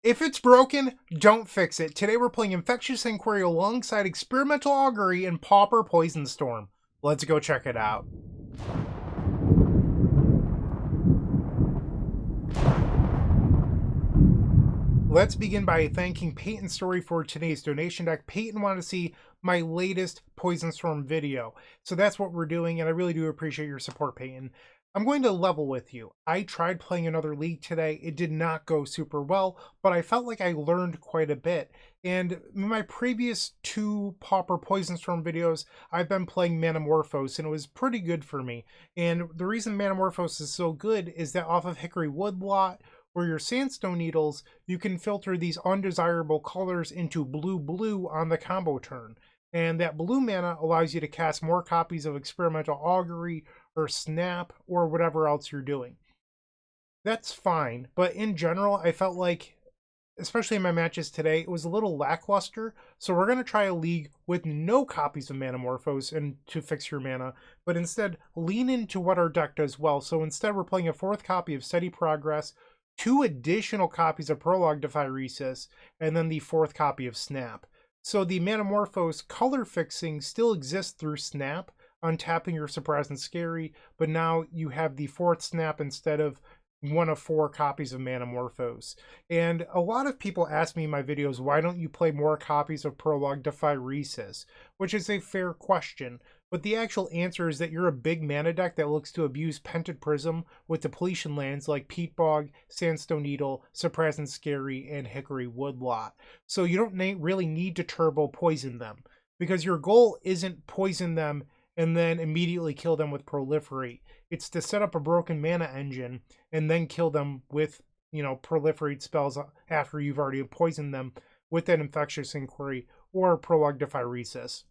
If it's broken, don't fix it. Today we're playing Infectious Inquiry alongside Experimental Augury and Pauper Poison Storm. Let's go check it out. Let's begin by thanking Peyton Story for today's donation deck. Peyton wanted to see my latest Poison Storm video, so that's what we're doing, and I really do appreciate your support, Peyton. I'm going to level with you. I tried playing another league today. It did not go super well, but I felt like I learned quite a bit. And in my previous two Pauper Poison Storm videos, I've been playing Manamorphose, and it was pretty good for me. And the reason Manamorphose is so good is that off of Hickory Woodlot, or your sandstone needles, you can filter these undesirable colors into blue on the combo turn. And that blue mana allows you to cast more copies of Experimental Augury or Snap or whatever else you're doing. That's fine, but in general, I felt like, especially in my matches today, it was a little lackluster. So we're going to try a league with no copies of Manamorphose and to fix your mana, but instead lean into what our deck does well. So instead we're playing a fourth copy of Steady Progress, 2 additional copies of Prologue Dephiresis, and then the fourth copy of Snap. So the Manamorphose color fixing still exists through Snap, untapping your Saprazzan Skerry, but now you have the fourth Snap instead of one of 4 copies of Manamorphose. And a lot of people ask me in my videos, why don't you play more copies of Prologue Dephiresis? Which is a fair question. But the actual answer is that you're a big mana deck that looks to abuse Pentad Prism with depletion lands like Peat Bog, Sandstone Needle, Saprazzan Skerry, and Hickory Woodlot. So you don't really need to turbo poison them, because your goal isn't poison them and then immediately kill them with Proliferate. It's to set up a broken mana engine and then kill them with, Proliferate spells after you've already poisoned them with that Infectious Inquiry or Prologue Dephiresis.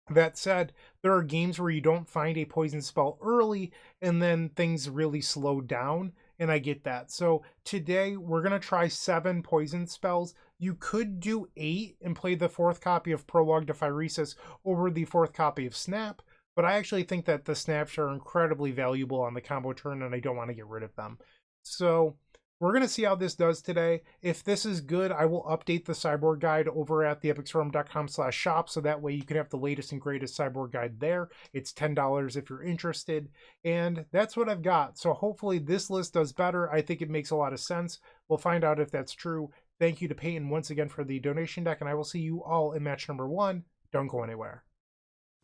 That said, there are games where you don't find a poison spell early and then things really slow down, and I get that. So today we're going to try 7 poison spells. You could do 8 and play the fourth copy of Prologue Dephiresis over the fourth copy of Snap, but I actually think that the snaps are incredibly valuable on the combo turn and I don't want to get rid of them. So we're going to see how this does today. If this is good, I will update the Cyborg Guide over at theepicstorm.com/shop, so that way you can have the latest and greatest Cyborg Guide there. It's $10 if you're interested, and that's what I've got. So hopefully this list does better. I think it makes a lot of sense. We'll find out if that's true. Thank you to Peyton once again for the donation deck, and I will see you all in match number 1. Don't go anywhere.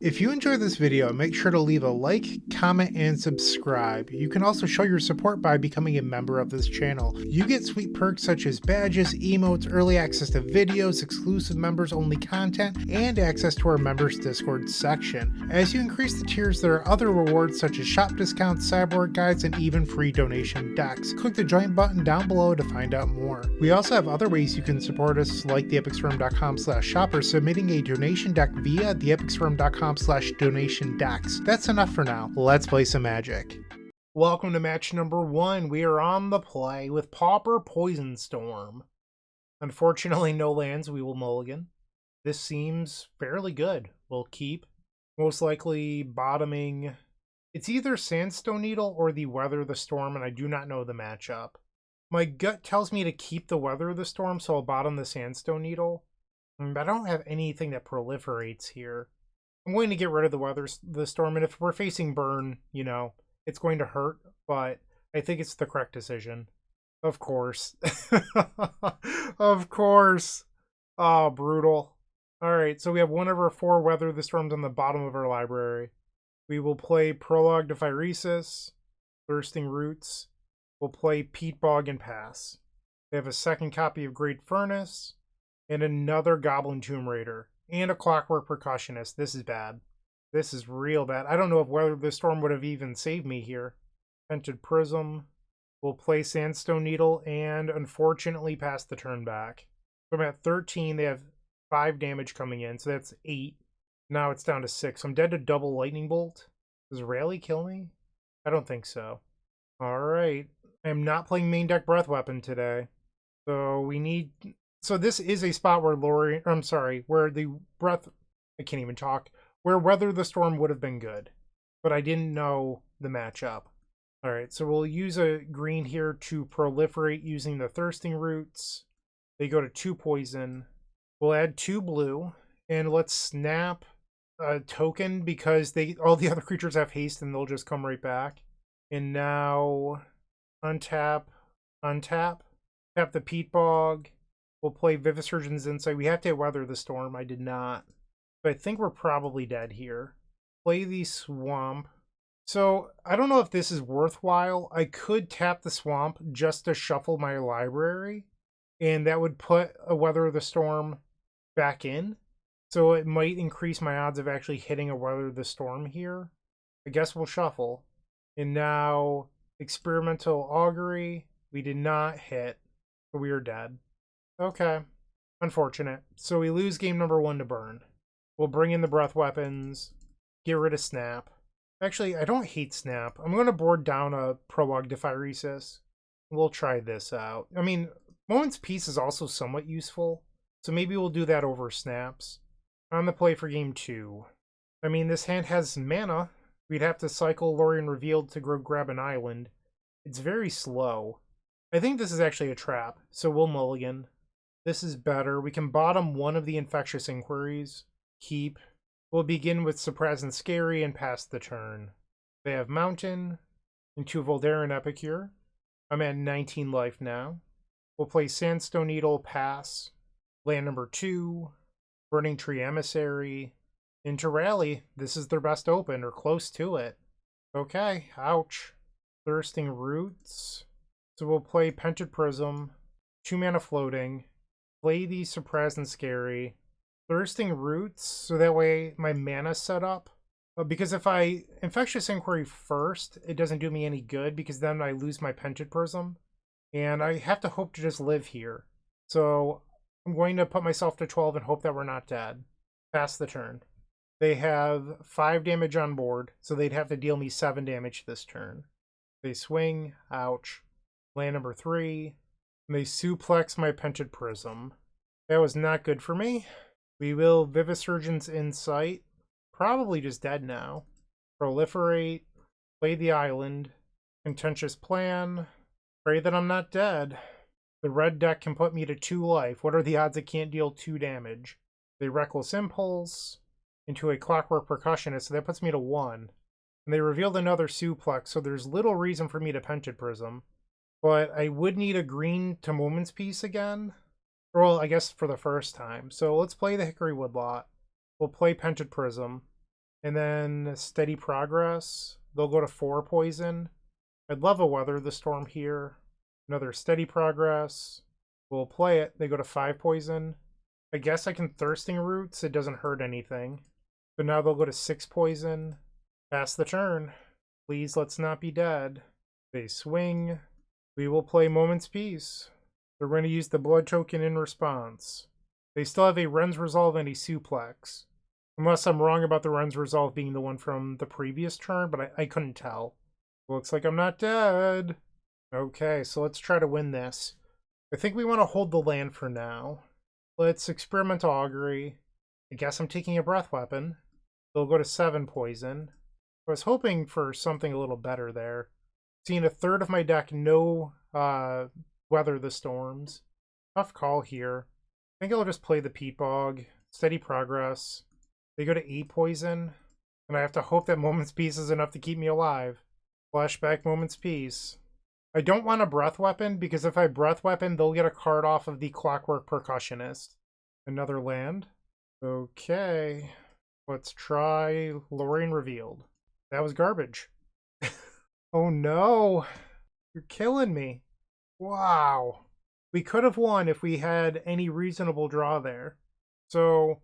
If you enjoyed this video, make sure to leave a like, comment, and subscribe. You can also show your support by becoming a member of this channel. You get sweet perks such as badges, emotes, early access to videos, exclusive members-only content, and access to our members Discord section. As you increase the tiers, there are other rewards such as shop discounts, cyborg guides, and even free donation decks. Click the join button down below to find out more. We also have other ways you can support us, like theepicstorm.com/shop or submitting a donation deck via theepicstorm.com/donation decks. That's enough for now. Let's play some Magic. Welcome to match number 1. We are on the play with Pauper Poison Storm. Unfortunately, no lands. We will mulligan. This seems fairly good. We'll keep. Most likely bottoming. It's either Sandstone Needle or the Weather the Storm, and I do not know the matchup. My gut tells me to keep the Weather the Storm, so I'll bottom the Sandstone Needle. But I don't have anything that proliferates here. I'm going to get rid of the Storm, and if we're facing burn, it's going to hurt, but I think it's the correct decision. Of course. Of course. Oh, brutal. Alright, so we have one of our 4 Weather the Storms on the bottom of our library. We will play Prologue Dephiresis, Thirsting Roots. We'll play Peat Bog and pass. They have a second copy of Great Furnace, and another Goblin Tomb Raider. And a Clockwork Percussionist. This is bad. This is real bad. I don't know if Weather the Storm would have even saved me here. Pentad Prism. We'll play Sandstone Needle and unfortunately pass the turn back. So I'm at 13. They have 5 damage coming in, so that's 8. Now it's down to 6. I'm dead to double Lightning Bolt. Does Rally kill me? I don't think so. Alright. I'm not playing main deck Breath Weapon today. So we need... So this is a spot where where the Breath, I can't even talk, where Weather the Storm would have been good. But I didn't know the matchup. Alright, so we'll use a green here to proliferate using the Thirsting Roots. They go to 2 poison. We'll add 2 blue, and let's snap a token because all the other creatures have haste and they'll just come right back. And now untap, untap, tap the peat bog. We'll play Vivisurgeon's Insight. We have to weather the storm. I did not. But I think we're probably dead here. Play the swamp. So I don't know if this is worthwhile. I could tap the swamp just to shuffle my library, and that would put a Weather the Storm back in. So it might increase my odds of actually hitting a Weather the Storm here. I guess we'll shuffle. And now Experimental Augury. We did not hit, so we are dead. Okay. Unfortunate. So we lose game number 1 to burn. We'll bring in the breath weapons. Get rid of Snap. Actually, I don't hate Snap. I'm going to board down a Prologue Defiresis. We'll try this out. I mean, Moment's Peace is also somewhat useful, so maybe we'll do that over Snaps. On the play for game 2. I mean, this hand has mana. We'd have to cycle Lorien Revealed to grab an island. It's very slow. I think this is actually a trap, so we'll mulligan. This is better. We can bottom one of the Infectious Inquiries. Keep. We'll begin with Saprazzan Skerry and pass the turn. They have Mountain into Voldarin Epicure. I'm at 19 life now. We'll play Sandstone Needle, pass. Land number 2. Burning Tree Emissary. Into Rally. This is their best open, or close to it. Okay, ouch. Thirsting Roots. So we'll play Pentad Prism. 2 mana floating. Play the Saprazzan Skerry. Thirsting Roots, so that way my mana's set up. Because if I Infectious Inquiry first, it doesn't do me any good, because then I lose my Pentad Prism. And I have to hope to just live here. So I'm going to put myself to 12 and hope that we're not dead. Pass the turn. They have 5 damage on board, so they'd have to deal me 7 damage this turn. They swing, ouch. Land number 3. And they suplex my Pentad Prism. That was not good for me. We will Vivisurgeon's Insight. Probably just dead now. Proliferate. Play the island. Contentious Plan. Pray that I'm not dead. The red deck can put me to 2 life. What are the odds it can't deal 2 damage? They Reckless Impulse into a Clockwork Percussionist, so that puts me to 1. And they revealed another suplex, so there's little reason for me to Pentad Prism. But I would need a green to Moment's Peace again. Well, I guess for the first time. So let's play the Hickory Woodlot. We'll play Pentad Prism. And then Steady Progress. They'll go to 4 poison. I'd love a Weather the Storm here. Another Steady Progress. We'll play it. They go to 5 poison. I guess I can Thirsting Roots. It doesn't hurt anything. But now they'll go to 6 poison. Pass the turn. Please, let's not be dead. They swing. We will play Moment's Peace. They're going to use the blood token in response. They still have a Ren's Resolve and a Suplex. Unless I'm wrong about the Ren's Resolve being the one from the previous turn, but I couldn't tell. Looks like I'm not dead. Okay, so let's try to win this. I think we want to hold the land for now. Let's Experimental Augury. I guess I'm taking a Breath Weapon. They'll go to 7 poison. I was hoping for something a little better there. Seeing a third of my deck no Weather the Storms. Tough call here. I think I'll just play the Peat Bog. Steady Progress. They go to 8 poison. And I have to hope that Moment's Peace is enough to keep me alive. Flashback Moment's Peace. I don't want a Breath Weapon, because if I Breath Weapon, they'll get a card off of the Clockwork Percussionist. Another land. Okay. Let's try Lorien Revealed. That was garbage. Oh no. You're killing me. Wow. We could have won if we had any reasonable draw there. So,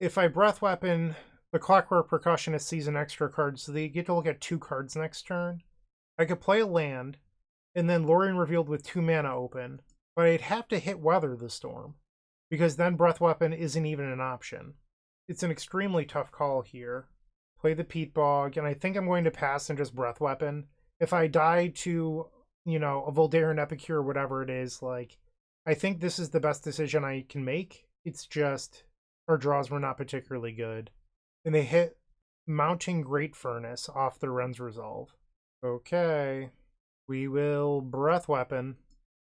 if I Breath Weapon, the Clockwork Percussionist sees an extra card, so they get to look at 2 cards next turn. I could play a land, and then Lorien Revealed with 2 mana open, but I'd have to hit Weather the Storm, because then Breath Weapon isn't even an option. It's an extremely tough call here. Play the Peat Bog, and I think I'm going to pass and just Breath Weapon. If I die to, you know, a Voldarin Epicure or whatever it is, like, I think this is the best decision I can make. It's just, our draws were not particularly good. And they hit Mounting Great Furnace off the Ren's Resolve. Okay. We will Breath Weapon.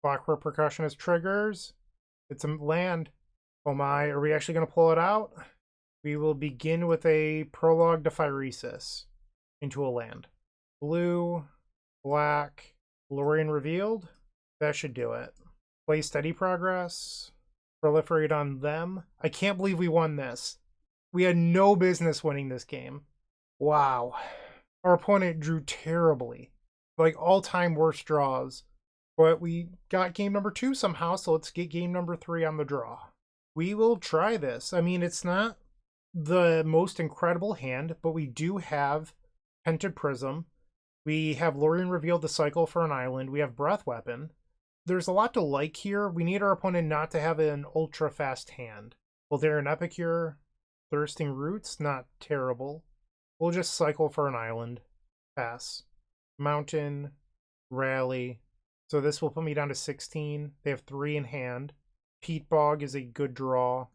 Clockwork Percussionist triggers. It's a land. Oh my, are we actually going to pull it out? We will begin with a Prologue Dephyresis into a land. Blue, black, Lorien revealed. That should do it. Play Steady Progress. Proliferate on them. I can't believe we won this. We had no business winning this game. Wow. Our opponent drew terribly. Like all-time worst draws. But we got game number 2 somehow, so let's get game number 3 on the draw. We will try this. I mean, it's not the most incredible hand, but we do have Pentad Prism. We have Lorien revealed the cycle for an island. We have Breath Weapon. There's a lot to like here. We need our opponent not to have an ultra-fast hand. Voldaren Epicure, Thirsting Roots, not terrible. We'll just cycle for an island. Pass. Mountain, Rally. So this will put me down to 16. They have 3 in hand. Peat Bog is a good draw.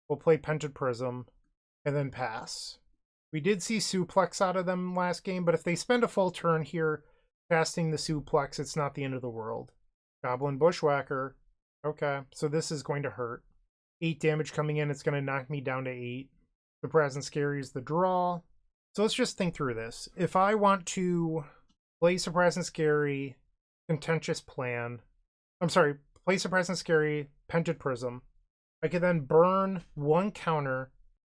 We'll play Pentad Prism, and then pass. We did see Suplex out of them last game, but if they spend a full turn here casting the Suplex, it's not the end of the world. Goblin Bushwhacker. Okay, so this is going to hurt. 8 damage coming in, it's going to knock me down to 8. Saprazzan Skerry is the draw. So let's just think through this. If I want to play Saprazzan Skerry, Contentious Plan, play Saprazzan Skerry, Pentad Prism. I could then burn 1 counter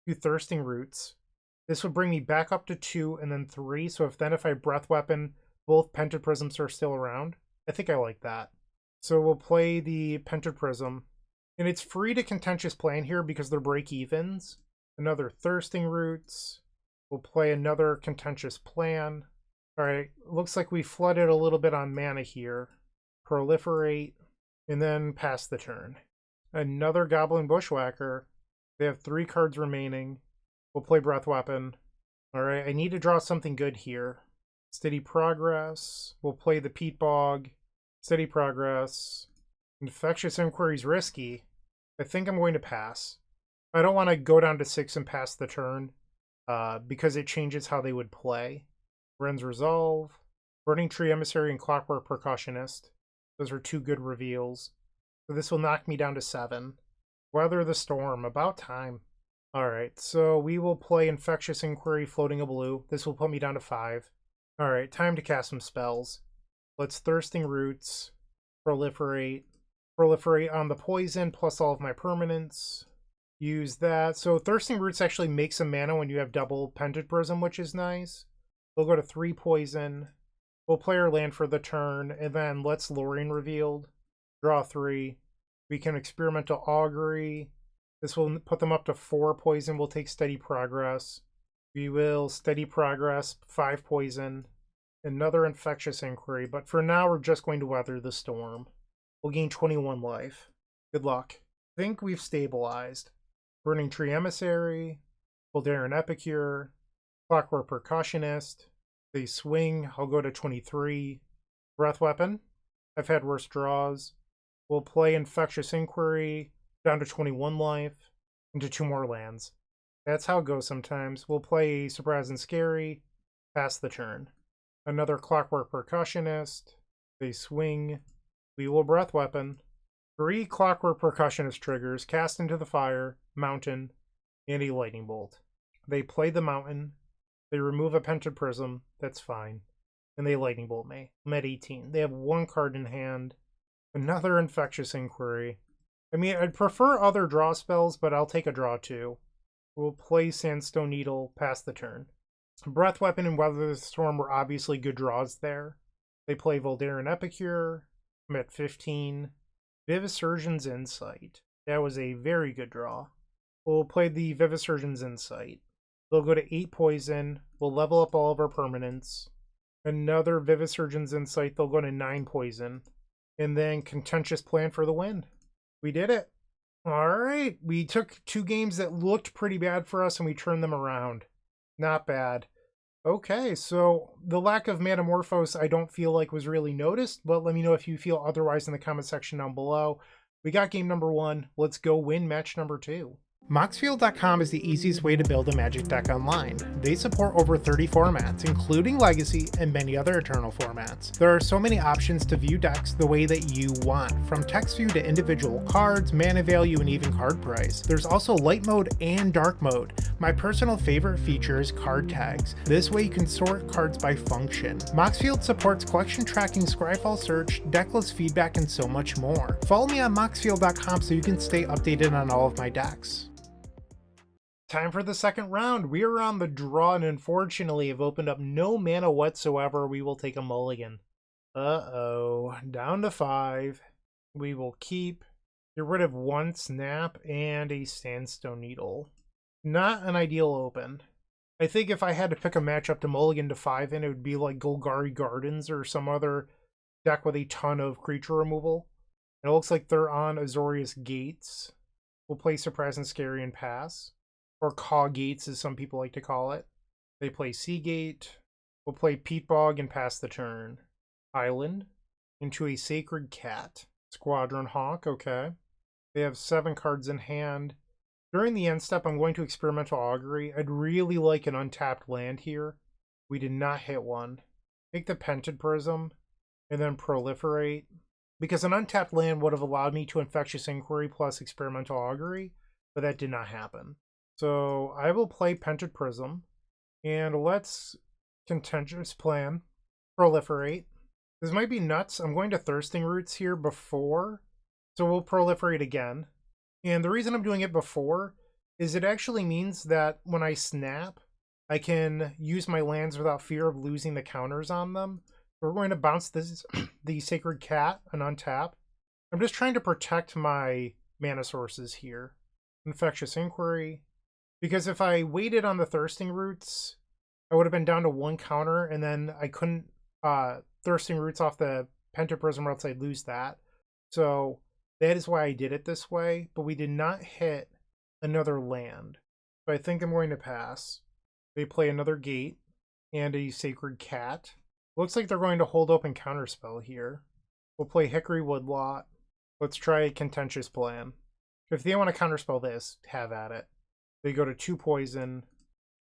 to Thirsting Roots. This would bring me back up to 2 and then 3. So if I Breath Weapon, both Pentad Prisms are still around. I think I like that. So we'll play the Pentad Prism. And it's free to Contentious Plan here because they're break-evens. Another Thirsting Roots. We'll play another Contentious Plan. Alright, looks like we flooded a little bit on mana here. Proliferate. And then pass the turn. Another Goblin Bushwhacker. They have 3 cards remaining. We'll play Breath Weapon. Alright, I need to draw something good here. Steady Progress. We'll play the Peat Bog. Steady Progress. Infectious Inquiry's risky. I think I'm going to pass. I don't want to go down to 6 and pass the turn. Because it changes how they would play. Wren's Resolve. Burning Tree Emissary and Clockwork Percussionist. Those are 2 good reveals. So this will knock me down to 7. Weather the Storm. About time. Alright, so we will play Infectious Inquiry floating a blue. This will put me down to 5. Alright, time to cast some spells. Let's Thirsting Roots. Proliferate. Proliferate on the poison plus all of my permanents. Use that. So Thirsting Roots actually makes some mana when you have double Pentad Prism, which is nice. We'll go to 3 poison. We'll play our land for the turn, and then let's Lorien revealed. Draw 3. We can Experimental Augury. This will put them up to 4 poison. We'll take Steady Progress. We will Steady Progress, 5 poison. Another Infectious Inquiry, but for now we're just going to Weather the Storm. We'll gain 21 life. Good luck. I think we've stabilized. Burning Tree Emissary. Voldaren Epicure. Clockwork Percussionist. They swing. I'll go to 23. Breath Weapon. I've had worse draws. We'll play Infectious Inquiry. Down to 21 life. Into 2 more lands. That's how it goes sometimes. We'll play Saprazzan Skerry. Pass the turn. Another Clockwork Percussionist. They swing. We will Breath Weapon. 3 Clockwork Percussionist triggers. Cast into the Fire. Mountain. And a Lightning Bolt. They play the Mountain. They remove a Pentad Prism. That's fine. And they Lightning Bolt me. I'm at 18. They have 1 card in hand. Another Infectious Inquiry. I mean, I'd prefer other draw spells, but I'll take a draw too. We'll play Sandstone Needle, pass the turn. Breath Weapon and Weather the Storm were obviously good draws there. They play Voldaren Epicure. I'm at 15. Vivisurgeon's Insight. That was a very good draw. We'll play the Vivisurgeon's Insight. They'll go to 8 poison. We'll level up all of our permanents. Another Vivisurgeon's Insight. They'll go to 9 poison. And then Contentious Plan for the win. We did it. Alright. We took 2 games that looked pretty bad for us and we turned them around. Not bad. Okay, so the lack of Manamorphose I don't feel like was really noticed, but let me know if you feel otherwise in the comment section down below. We got game number 1. Let's go win match number 2. Moxfield.com is the easiest way to build a Magic deck online. They support over 30 formats, including Legacy and many other Eternal formats. There are so many options to view decks the way that you want, from text view to individual cards, mana value, and even card price. There's also light mode and dark mode. My personal favorite feature is card tags. This way you can sort cards by function. Moxfield supports collection tracking, Scryfall search, decklist feedback, and so much more. Follow me on Moxfield.com so you can stay updated on all of my decks. Time for the second round. We are on the draw and unfortunately have opened up no mana whatsoever. We will take a mulligan. Uh-oh. Down to 5. We will keep, get rid of 1 snap and a Sandstone Needle. Not an ideal open. I think if I had to pick a matchup to mulligan to 5 in, it would be like Golgari Gardens or some other deck with a ton of creature removal. It looks like they're on Azorius Gates. We'll play Saprazzan, Skerry, and pass. Or Caw Gates, as some people like to call it. They play Seagate. We'll play Peat Bog and pass the turn. Island. Into a Sacred Cat. Squadron Hawk, okay. They have 7 cards in hand. During the end step, I'm going to Experimental Augury. I'd really like an untapped land here. We did not hit one. Take the Pentad Prism, and then Proliferate. Because an untapped land would have allowed me to Infectious Inquiry plus Experimental Augury, but that did not happen. So I will play Pentad Prism, and let's Contentious Plan, Proliferate. This might be nuts. I'm going to Thirsting Roots here before, so we'll Proliferate again. And the reason I'm doing it before is it actually means that when I snap, I can use my lands without fear of losing the counters on them. We're going to bounce this, the Sacred Cat and untap. I'm just trying to protect my mana sources here. Infectious Inquiry. Because if I waited on the Thirsting Roots, I would have been down to 1 counter, and then I couldn't Thirsting Roots off the Pentad Prism, or else I'd lose that. So that is why I did it this way, but we did not hit another land. So I think I'm going to pass. They play another Gate and a Sacred Cat. Looks like they're going to hold open Counterspell here. We'll play Hickory Woodlot. Let's try a Contentious Plan. If they want to Counterspell this, have at it. They go to 2 poison,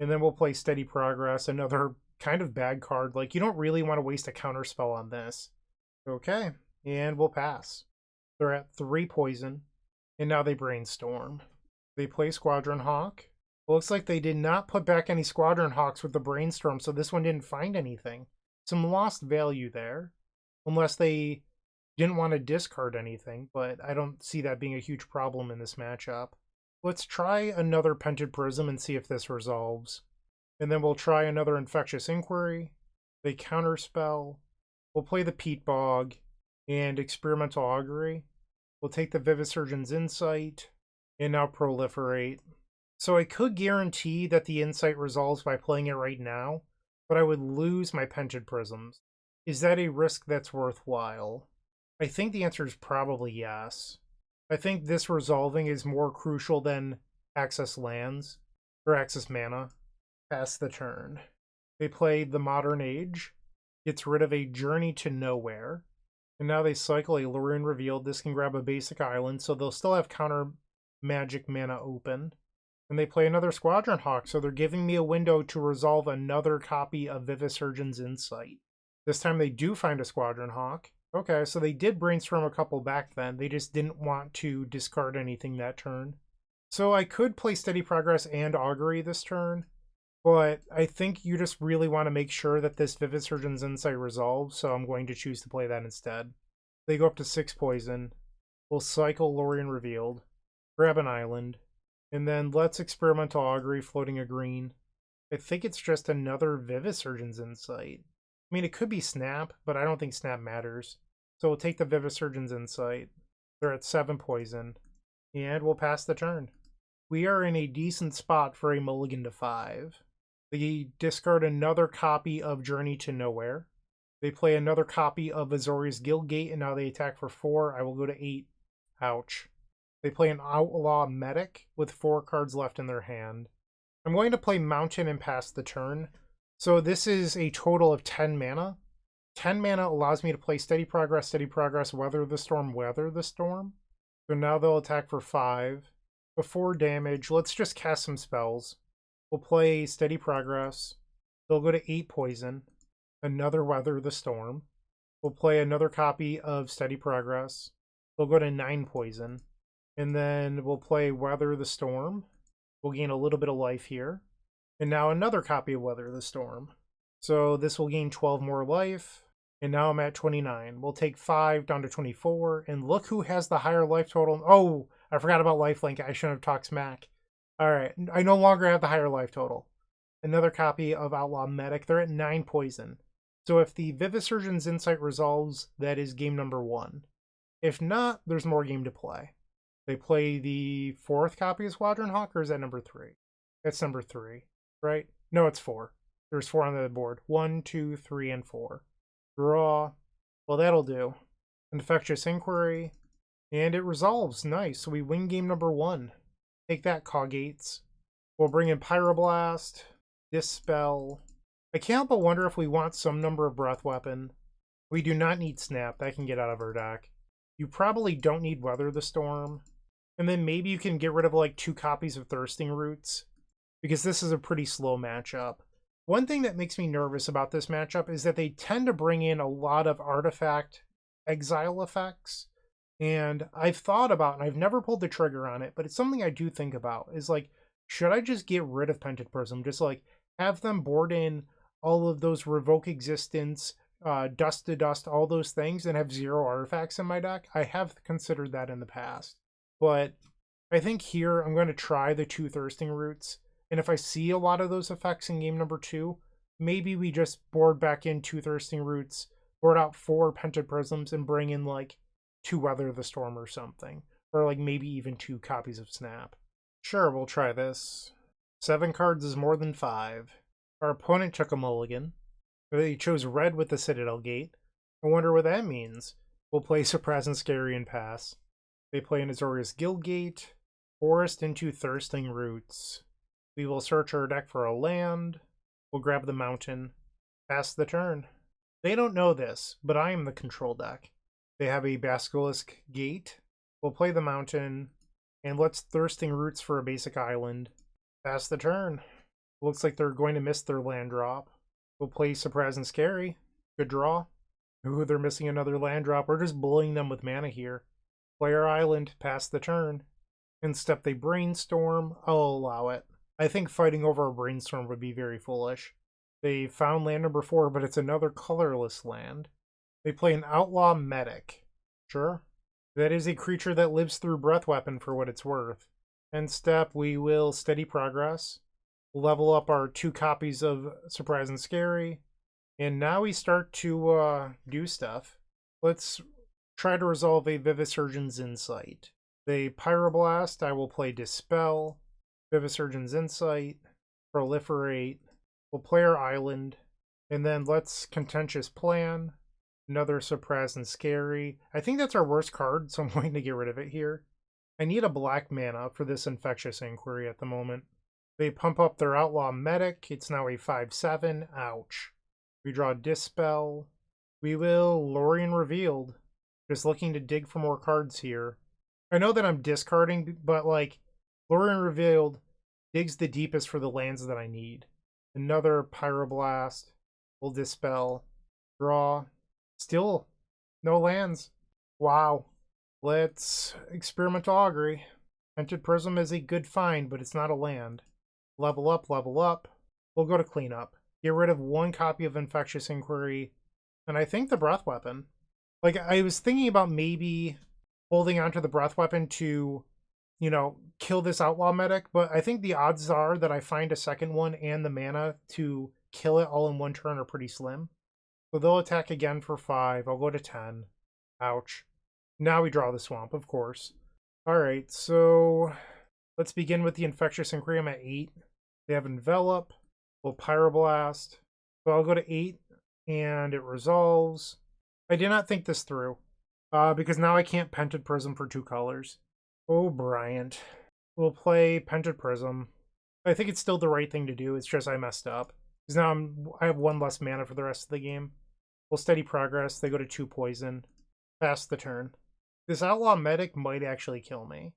and then we'll play Steady Progress, another kind of bad card. Like, you don't really want to waste a counterspell on this. Okay, and we'll pass. They're at 3 poison, and now they Brainstorm. They play Squadron Hawk. Looks like they did not put back any Squadron Hawks with the Brainstorm, so this one didn't find anything. Some lost value there, unless they didn't want to discard anything, but I don't see that being a huge problem in this matchup. Let's try another Pentad Prism and see if this resolves. And then we'll try another Infectious Inquiry. They Counterspell. We'll play the Peat Bog and Experimental Augury. We'll take the Vivisurgeon's Insight and now Proliferate. So I could guarantee that the Insight resolves by playing it right now, but I would lose my Pentad Prisms. Is that a risk that's worthwhile? I think the answer is probably yes. I think this resolving is more crucial than access lands, or access mana. Pass the turn. They play the Modern Age, gets rid of a Journey to Nowhere, and now they cycle a Lorune Revealed. This can grab a basic island, so they'll still have counter magic mana open. And they play another Squadron Hawk, so they're giving me a window to resolve another copy of Vivisurgeon's Insight. This time they do find a Squadron Hawk. Okay, so they did Brainstorm a couple back then. They just didn't want to discard anything that turn. So I could play Steady Progress and Augury this turn, but I think you just really want to make sure that this Vivisurgeon's Insight resolves, so I'm going to choose to play that instead. They go up to 6 poison. We'll cycle Lorune Revealed, grab an island, and then let's Experimental Augury floating a green. I think it's just another Vivisurgeon's Insight. I mean, it could be Snap, but I don't think Snap matters. So we'll take the Vivisurgeon's Insight. They're at 7 poison. And we'll pass the turn. We are in a decent spot for a mulligan to 5. They discard another copy of Journey to Nowhere. They play another copy of Azorius Guildgate, and now they attack for 4. I will go to 8. Ouch. They play an Outlaw Medic with 4 cards left in their hand. I'm going to play Mountain and pass the turn. So this is a total of 10 mana. 10 mana allows me to play Steady Progress, Weather the Storm, Weather the Storm. So now they'll attack for 5. Before damage, let's just cast some spells. We'll play Steady Progress. They'll go to 8 poison. Another Weather the Storm. We'll play another copy of Steady Progress. They'll go to 9 poison. And then we'll play Weather the Storm. We'll gain a little bit of life here. And now another copy of Weather the Storm. So this will gain 12 more life. And now I'm at 29. We'll take 5 down to 24. And look who has the higher life total. Oh, I forgot about lifelink. I shouldn't have talked smack. All right, I no longer have the higher life total. Another copy of Outlaw Medic. They're at 9 poison. So if the Vivisurgeon's Insight resolves, that is game number 1. If not, there's more game to play. They play the 4th copy of Squadron Hawk, or is that number 3? That's number 3, right? No, it's 4. There's 4 on the board. 1, 2, 3, and 4. Draw. Well, that'll do. Infectious Inquiry. And it resolves. Nice. So we win game number 1. Take that, Coggates. We'll bring in Pyroblast. Dispel. I can't help but wonder if we want some number of Breath Weapon. We do not need Snap. That can get out of our deck. You probably don't need Weather the Storm. And then maybe you can get rid of like 2 copies of Thirsting Roots, because this is a pretty slow matchup. One thing that makes me nervous about this matchup is that they tend to bring in a lot of artifact exile effects. And I've thought about, and I've never pulled the trigger on it, but it's something I do think about, is like, should I just get rid of Pentad Prism? Just like have them board in all of those Revoke Existence, Dust to Dust, all those things, and have 0 artifacts in my deck? I have considered that in the past. But I think here I'm going to try the 2 Thirsting Roots. And if I see a lot of those effects in game number 2, maybe we just board back in 2 Thirsting Roots, board out 4 Pentad Prisms, and bring in like 2 Weather the Storm or something. Or like maybe even 2 copies of Snap. Sure, we'll try this. 7 cards is more than 5. Our opponent took a mulligan. They chose red with the Citadel Gate. I wonder what that means. We'll play Saprazzan, Skerry, and pass. They play an Azorius Guildgate. Forest into Thirsting Roots. We will search our deck for a land. We'll grab the mountain. Pass the turn. They don't know this, but I am the control deck. They have a Basilisk Gate. We'll play the mountain. And let's Thirsting Roots for a basic island. Pass the turn. Looks like they're going to miss their land drop. We'll play Saprazzan, Skerry. Good draw. Ooh, they're missing another land drop. We're just bullying them with mana here. Play our island. Pass the turn. Instead they Brainstorm. I'll allow it. I think fighting over a Brainstorm would be very foolish. They found land number 4, but it's another colorless land. They play an Outlaw Medic. Sure. That is a creature that lives through Breath Weapon for what it's worth. End step, we will Steady Progress. Level up our 2 copies of Saprazzan, Skerry. And now we start to do stuff. Let's try to resolve a Vivisurgeon's Insight. They Pyroblast, I will play Dispel. Vivisurgeon's Insight. Proliferate. We'll play our island. And then let's Contentious Plan. Another Saprazzan, Skerry. I think that's our worst card, so I'm going to get rid of it here. I need a black mana for this Infectious Inquiry at the moment. They pump up their Outlaw Medic. It's now a 5/7. Ouch. We draw Dispel. We will Lorien Revealed. Just looking to dig for more cards here. I know that I'm discarding, but like, Lorien Revealed digs the deepest for the lands that I need. Another Pyroblast. We'll Dispel. Draw. Still no lands. Wow. Let's Experimental Augury. Pentad Prism is a good find, but it's not a land. Level up, level up. We'll go to cleanup. Get rid of 1 copy of Infectious Inquiry. And I think the Breath Weapon. Like, I was thinking about maybe holding onto the Breath Weapon to, you know, kill this Outlaw Medic, but I think the odds are that I find a second one and the mana to kill it all in 1 turn are pretty slim. So they'll attack again for 5. I'll go to 10. Ouch. Now we draw the Swamp, of course. Alright, so let's begin with the Infectious Inquiry. I'm at 8. They have Envelop. We'll Pyroblast. So I'll go to 8, and it resolves. I did not think this through, because now I can't Pentad Prism for 2 colors. Oh, Bryant. We'll play Pentad Prism. I think it's still the right thing to do. It's just I messed up. Because now I have 1 less mana for the rest of the game. We'll Steady Progress. They go to 2 poison. Pass the turn. This Outlaw Medic might actually kill me.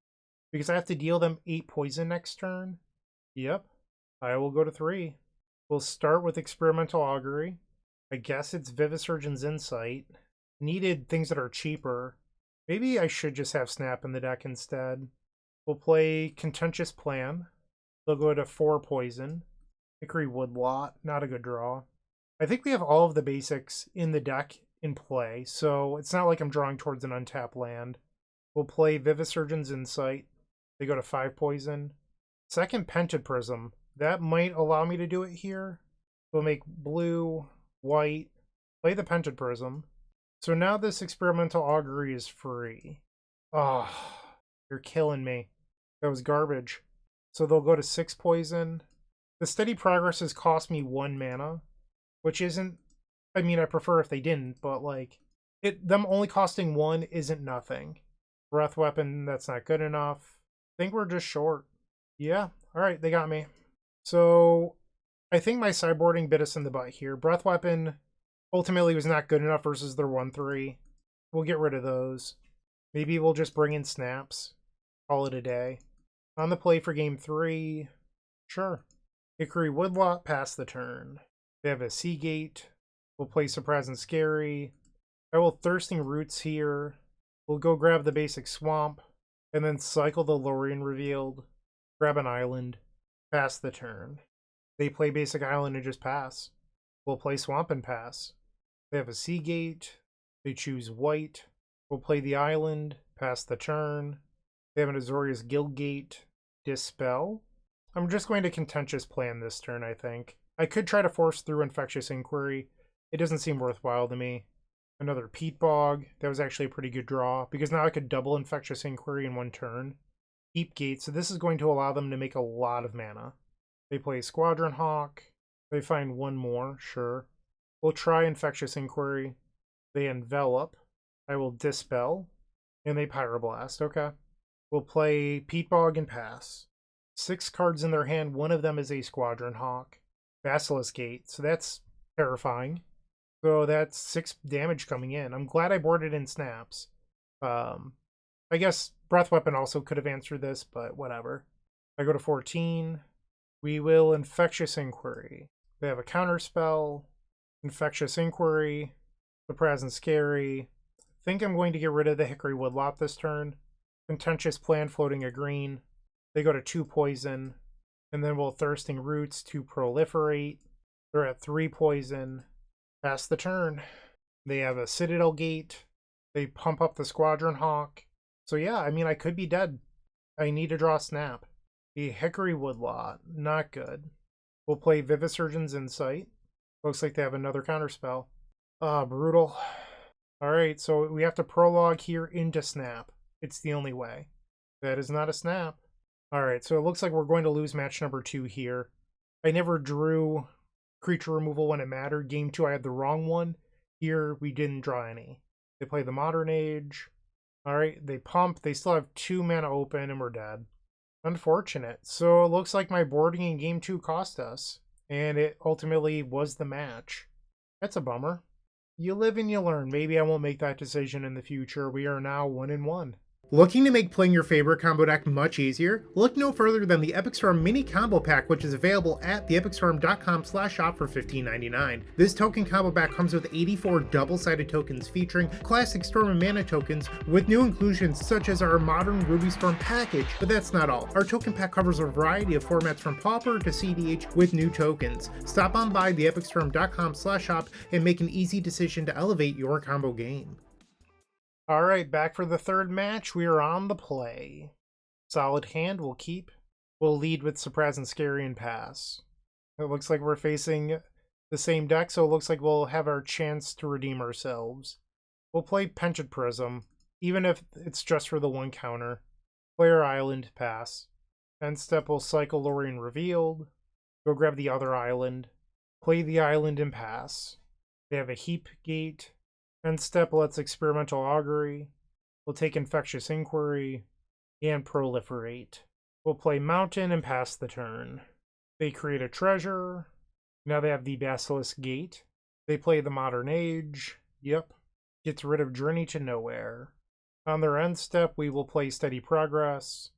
because I have to deal them 8 poison next turn. Yep. I will go to 3. We'll start with Experimental Augury. I guess it's Vivisurgeon's Insight. Needed things that are cheaper. Maybe I should just have Snap in the deck instead. We'll play Contentious Plan. They'll go to 4 poison. Hickory Woodlot, not a good draw. I think we have all of the basics in the deck in play, so it's not like I'm drawing towards an untapped land. We'll play Vivisurgeon's Insight. They go to 5 poison. Second Pentad Prism. That might allow me to do it here. We'll make blue, white, play the Pentad Prism. So now this Experimental Augury is free. Oh, you're killing me. That was garbage. So they'll go to 6 poison. The Steady Progress has cost me 1 mana, which isn't... I mean, I prefer if they didn't, but, like, them only costing 1 isn't nothing. Breath Weapon, that's not good enough. I think we're just short. Yeah, alright, they got me. So, I think my sideboarding bit us in the butt here. Breath Weapon ultimately was not good enough versus their 1-3. We'll get rid of those. Maybe we'll just bring in Snaps. Call it a day. On the play for game 3, sure. Hickory Woodlot, pass the turn. They have a Seagate. We'll play Saprazzan Skerry. I will Thirsting Roots here. We'll go grab the basic Swamp. And then cycle the Lorien Revealed. Grab an island. Pass the turn. They play basic island and just pass. We'll play Swamp and pass. They have a Seagate. They choose white. We'll play the island. Pass the turn. They have an Azorius Guildgate. Dispel. I'm just going to Contentious Plan this turn, I think. I could try to force through Infectious Inquiry. It doesn't seem worthwhile to me. Another Peat Bog. That was actually a pretty good draw, because now I could double Infectious Inquiry in 1 turn. Deep Gate, so this is going to allow them to make a lot of mana. They play Squadron Hawk. They find 1 more, sure. We'll try Infectious Inquiry. They Envelop. I will Dispel. And they Pyroblast, okay. We'll play Peat Bog and pass. 6 cards in their hand, 1 of them is a Squadron Hawk. Basilisk Gate, so that's terrifying. So that's 6 damage coming in. I'm glad I boarded in Snaps. I guess Breath Weapon also could have answered this, but whatever. I go to 14. We will Infectious Inquiry. They have a Counterspell. Infectious Inquiry. Saprazzan Skerry. I think I'm going to get rid of the Hickory Woodlot this turn. Contentious Plan floating a green. They go to 2 poison. And then we'll Thirsting Roots to Proliferate. They're at 3 poison. Pass the turn. They have a Citadel Gate. They pump up the Squadron Hawk. So yeah, I mean, I could be dead. I need to draw a Snap. The Hickory Woodlot. Not good. We'll play Vivisurgeon's Insight. Looks like they have another Counterspell. Ah, brutal. Alright, so we have to Prologue here into Snap. It's the only way. That is not a Snap. Alright, so it looks like we're going to lose match number 2 here. I never drew creature removal when it mattered. Game 2 I had the wrong one. Here we didn't draw any. They play the Modern Age. Alright, they pump. They still have 2 mana open and we're dead. Unfortunate. So it looks like my boarding in game 2 cost us. And it ultimately was the match. That's a bummer. You live and you learn. Maybe I won't make that decision in the future. We are now 1-1. Looking to make playing your favorite combo deck much easier? Look no further than the Epic Storm Mini Combo Pack, which is available at theepicstorm.com/shop for $15.99. This token combo pack comes with 84 double-sided tokens featuring classic Storm and Mana tokens with new inclusions such as our modern Ruby Storm package, but that's not all. Our token pack covers a variety of formats from Pauper to CDH with new tokens. Stop on by theepicstorm.com/shop and make an easy decision to elevate your combo game. Alright, back for the 3rd match. We are on the play. Solid hand, we'll keep. We'll lead with Saprazzan Skerry and pass. It looks like we're facing the same deck, so it looks like we'll have our chance to redeem ourselves. We'll play Pentad Prism, even if it's just for the 1 counter. Play our island, pass. End step, we'll cycle Lorien Revealed. Go grab the other island. Play the island and pass. They have a Heap Gate. End step, let's Experimental Augury. We'll take Infectious Inquiry and Proliferate. We'll play Mountain and pass the turn. They create a treasure. Now they have the Basilisk Gate. They play the Modern Age. Yep. Gets rid of Journey to Nowhere. On their end step, we will play Steady Progress.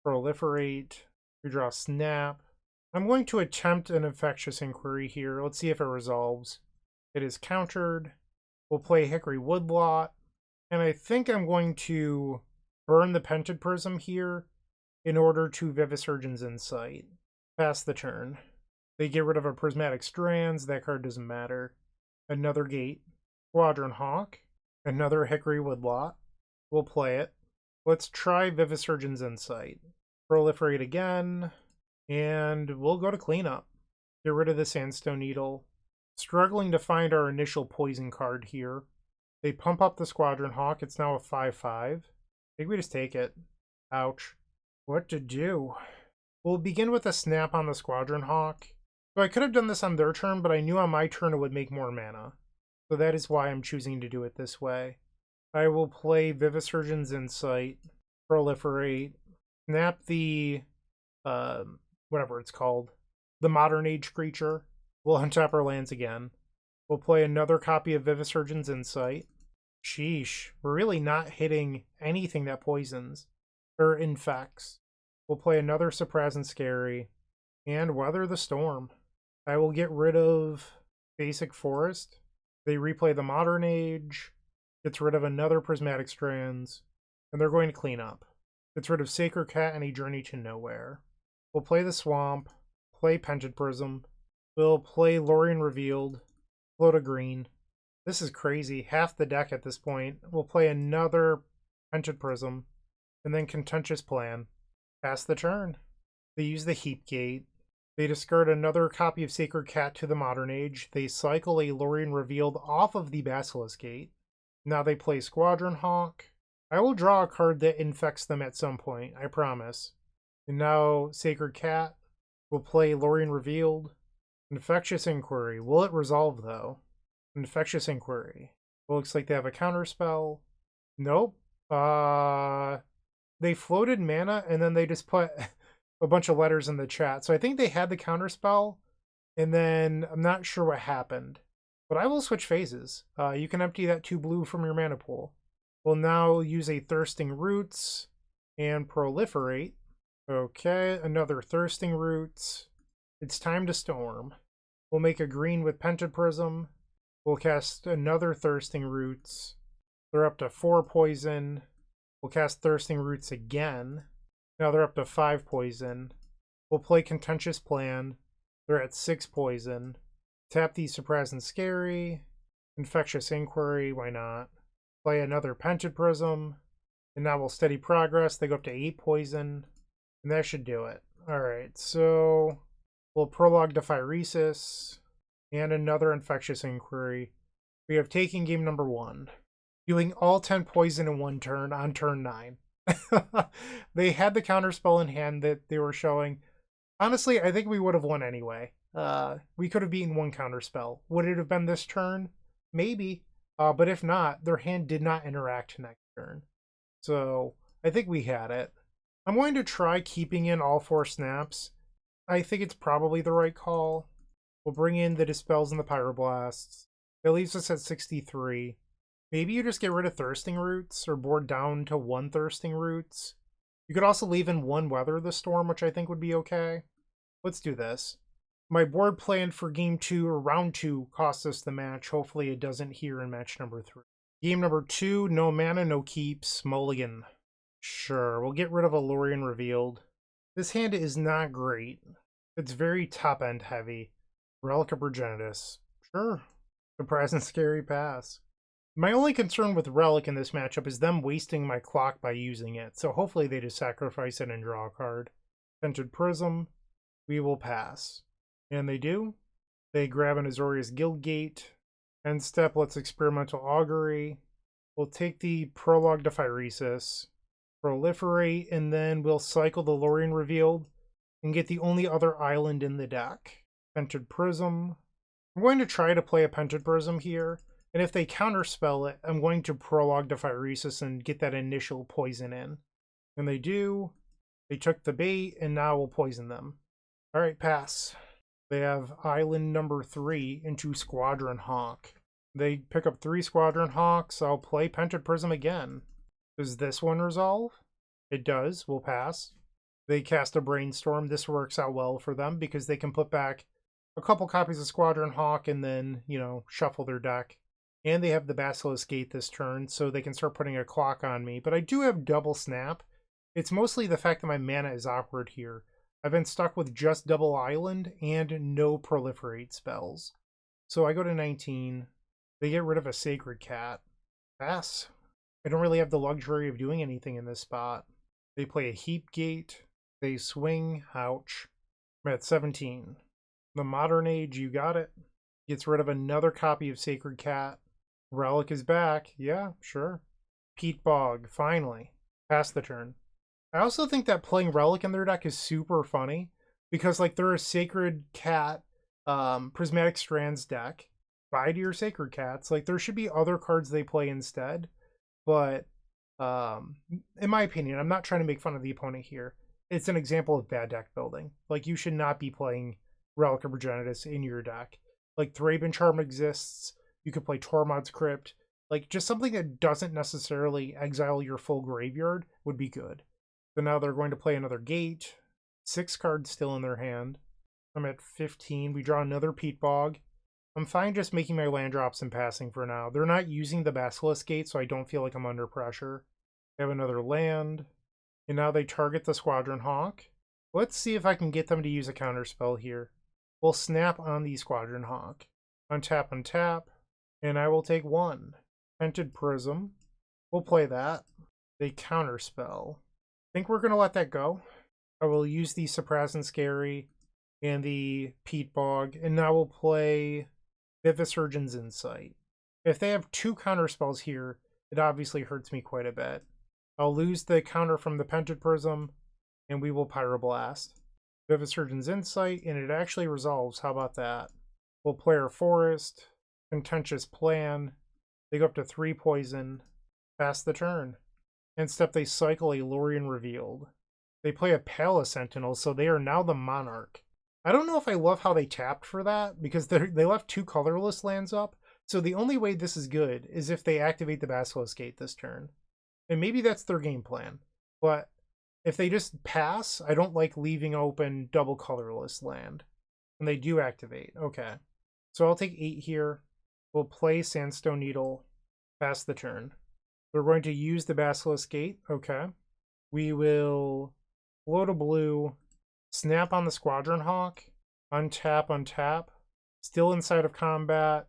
Proliferate. We draw Snap. I'm going to attempt an Infectious Inquiry here. Let's see if it resolves. It is countered. We'll play Hickory Woodlot. And I think I'm going to burn the Pentad Prism here in order to Vivisurgeon's Insight. Pass the turn. They get rid of a Prismatic Strands. That card doesn't matter. Another Gate. Squadron Hawk. Another Hickory Woodlot. We'll play it. Let's try Vivisurgeon's Insight. Proliferate again. And we'll go to cleanup. Get rid of the Sandstone Needle. Struggling to find our initial poison card here. They pump up the Squadron Hawk. It's now a 5-5. I think we just take it. Ouch. What to do? We'll begin with a Snap on the Squadron Hawk. So I could have done this on their turn, but I knew on my turn it would make more mana. So that is why I'm choosing to do it this way. I will play Vivisurgeon's Insight, Proliferate, snap the, whatever it's called, the Modern Age creature. We'll untap our lands again. We'll play another copy of Vivisurgeon's Insight. Sheesh, we're really not hitting anything that poisons or infects. We'll play another Saprazzan Skerry and Weather the Storm. I will get rid of Basic Forest. They replay the Modern Age. Gets rid of another Prismatic Strands. And they're going to clean up. Gets rid of Sacred Cat and a Journey to Nowhere. We'll play the Swamp. Play Pentad Prism. We'll play Lorien Revealed. Float a green. This is crazy. Half the deck at this point. We'll play another Pentad Prism. And then Contentious Plan. Pass the turn. They use the Heap Gate. They discard another copy of Sacred Cat to the Modern Age. They cycle a Lorien Revealed off of the Basilisk Gate. Now they play Squadron Hawk. I will draw a card that infects them at some point, I promise. And now Sacred Cat will play Lorien Revealed. Infectious Inquiry. Will it resolve, though? Infectious Inquiry. Well, looks like they have a counterspell. Nope. They floated mana, and then they just put a bunch of letters in the chat. So I think they had the counterspell, and then I'm not sure what happened. But I will switch phases. You can empty that 2 blue from your mana pool. We'll now use a Thirsting Roots and Proliferate. Okay, another Thirsting Roots. It's time to Storm. We'll make a green with Pentad Prism. We'll cast another Thirsting Roots. They're up to 4 poison. We'll cast Thirsting Roots again. Now they're up to 5 poison. We'll play Contentious Plan. They're at 6 poison. Tap the Saprazzan Skerry. Infectious Inquiry, why not? Play another Pentad Prism. And now we'll Steady Progress. They go up to 8 poison. And that should do it. Alright, so we'll Prologue Dephyresis. And another Infectious Inquiry. We have taken game number 1. Dealing all 10 poison in one turn on turn 9. They had the counterspell in hand that they were showing. Honestly, I think we would have won anyway. We could have beaten one counterspell. Would it have been this turn? Maybe. But if not, their hand did not interact next turn. So I think we had it. I'm going to try keeping in all 4 snaps. I think it's probably the right call. We'll bring in the Dispels and the Pyroblasts. That leaves us at 63. Maybe you just get rid of Thirsting Roots or board down to 1 Thirsting Roots. You could also leave in 1 Weather the Storm, which I think would be okay. Let's do this. My board plan for game 2 or round 2 cost us the match. Hopefully it doesn't here in match number 3. Game number 2, no mana, no keeps, mulligan. Sure, we'll get rid of a Lorien Revealed. This hand is not great. It's very top-end heavy. Relic of Progenitus. Sure. Surprising Skerry pass. My only concern with Relic in this matchup is them wasting my clock by using it, so hopefully they just sacrifice it and draw a card. Pentad Prism. We will pass. And they do. They grab an Azorius Guildgate. End step, let's Experimental Augury. We'll take the Prologue Dephyresis. Proliferate, and then we'll cycle the Lorien Revealed and get the only other island in the deck. Pentad Prism. I'm going to try to play a Pentad Prism here, and if they counterspell it, I'm going to Prologue Dephyresis and get that initial poison in. And they do. They took the bait, and now we'll poison them. Alright, pass. They have island number 3 into Squadron Hawk. They pick up 3 Squadron Hawks. I'll play Pentad Prism again. Does this one resolve? It does. We'll pass. They cast a Brainstorm. This works out well for them because they can put back a couple copies of Squadron Hawk and then, you know, shuffle their deck. And they have the Basilisk Gate this turn, so they can start putting a clock on me. But I do have double snap. It's mostly the fact that my mana is awkward here. I've been stuck with just double island and no proliferate spells. So I go to 19. They get rid of a Sacred Cat. Pass. I don't really have the luxury of doing anything in this spot. They play a Heap Gate. They swing. Ouch. I'm at 17. The Modern Age, you got it. Gets rid of another copy of Sacred Cat. Relic is back. Yeah, sure. Peat Bog, finally. Pass the turn. I also think that playing Relic in their deck is super funny because, like, they're a Sacred Cat Prismatic Strands deck. Buy to your Sacred Cats. Like, there should be other cards they play instead, but in my opinion, I'm not trying to make fun of the opponent here. It's an example of bad deck building. Like, you should not be playing Relic of Progenitus in your deck. Like, Thraben Charm exists. You could play Tormod's Crypt. Like, just something that doesn't necessarily exile your full graveyard would be good. So now they're going to play another Gate. 6 cards still in their hand. I'm at 15. We draw another Peat Bog. I'm fine just making my land drops and passing for now. They're not using the Basilisk Gate, so I don't feel like I'm under pressure. They have another land. And now they target the Squadron Hawk. Let's see if I can get them to use a counterspell here. We'll snap on the Squadron Hawk. Untap, untap. And I will take 1. Pentad Prism. We'll play that. They counterspell. I think we're going to let that go. I will use the Saprazzan Skerry and the Peat Bog. And now we'll play Vivisurgeon's Insight. If they have 2 counterspells here, it obviously hurts me quite a bit. I'll lose the counter from the Pentad Prism, and we will Pyroblast. Vivisurgeon's Insight, and it actually resolves. How about that? We'll play our Forest. Contentious Plan. They go up to 3 poison. Pass the turn. And step they cycle a Lorien Revealed. They play a Palace Sentinel, so they are now the Monarch. I don't know if I love how they tapped for that, because they left 2 colorless lands up, so the only way this is good is if they activate the Basilisk Gate this turn. And maybe that's their game plan. But if they just pass, I don't like leaving open double colorless land. And they do activate. Okay. So I'll take 8 here. We'll play Sandstone Needle. Pass the turn. We're going to use the Basilisk Gate. Okay. We will float a blue. Snap on the Squadron Hawk. Untap, untap. Still inside of combat.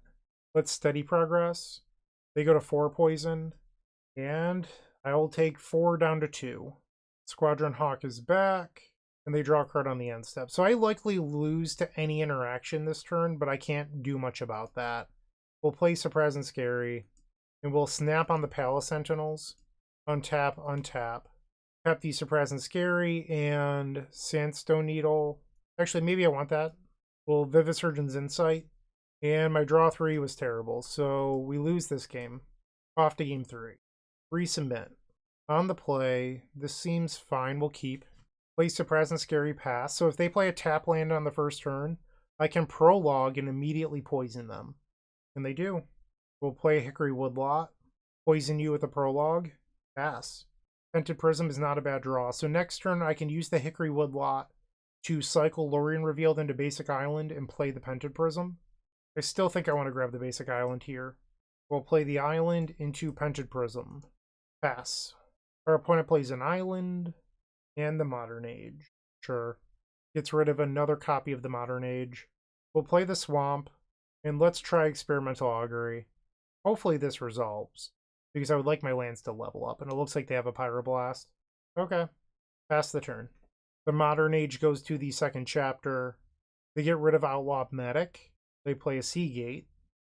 Let's steady progress. They go to 4 poison. And I will take 4 down to 2. Squadron Hawk is back. And they draw a card on the end step. So I likely lose to any interaction this turn, but I can't do much about that. We'll play Saprazzan Skerry. And we'll snap on the Palace Sentinels. Untap, untap. Tap the Saprazzan Skerry and Sandstone Needle. Actually, maybe I want that. Well, Vivisurgeon's Insight. And my draw 3 was terrible, so we lose this game. Off to game 3. Resubmit. On the play, this seems fine, we'll keep. Play Saprazzan Skerry, pass. So if they play a tap land on the first turn, I can Prologue and immediately poison them. And they do. We'll play Hickory Woodlot. Poison you with a Prologue. Pass. Pentad Prism is not a bad draw. So next turn, I can use the Hickory Woodlot to cycle Lorien Revealed into Basic Island and play the Pentad Prism. I still think I want to grab the Basic Island here. We'll play the Island into Pentad Prism. Pass. Our opponent plays an Island and the Modern Age. Sure. Gets rid of another copy of the Modern Age. We'll play the Swamp, and let's try Experimental Augury. Hopefully this resolves, because I would like my lands to level up, and it looks like they have a Pyroblast. Okay. Pass the turn. The Modern Age goes to the second chapter. They get rid of Outlaw Medic. They play a Seagate,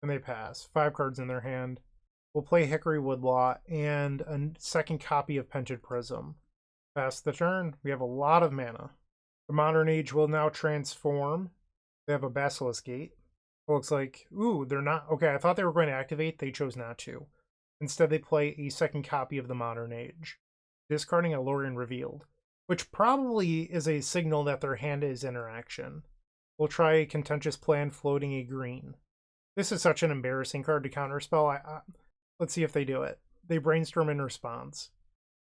and they pass. 5 cards in their hand. We'll play Hickory Woodlot and a second copy of Pentad Prism. Pass the turn. We have a lot of mana. The Modern Age will now transform. They have a Basilisk Gate. It looks like, ooh, they're not. Okay, I thought they were going to activate. They chose not to. Instead, they play a second copy of the Modern Age, discarding a Lorien Revealed, which probably is a signal that their hand is interaction. We'll try a Contentious Plan, floating a green. This is such an embarrassing card to counterspell. Let's see if they do it. They Brainstorm in response,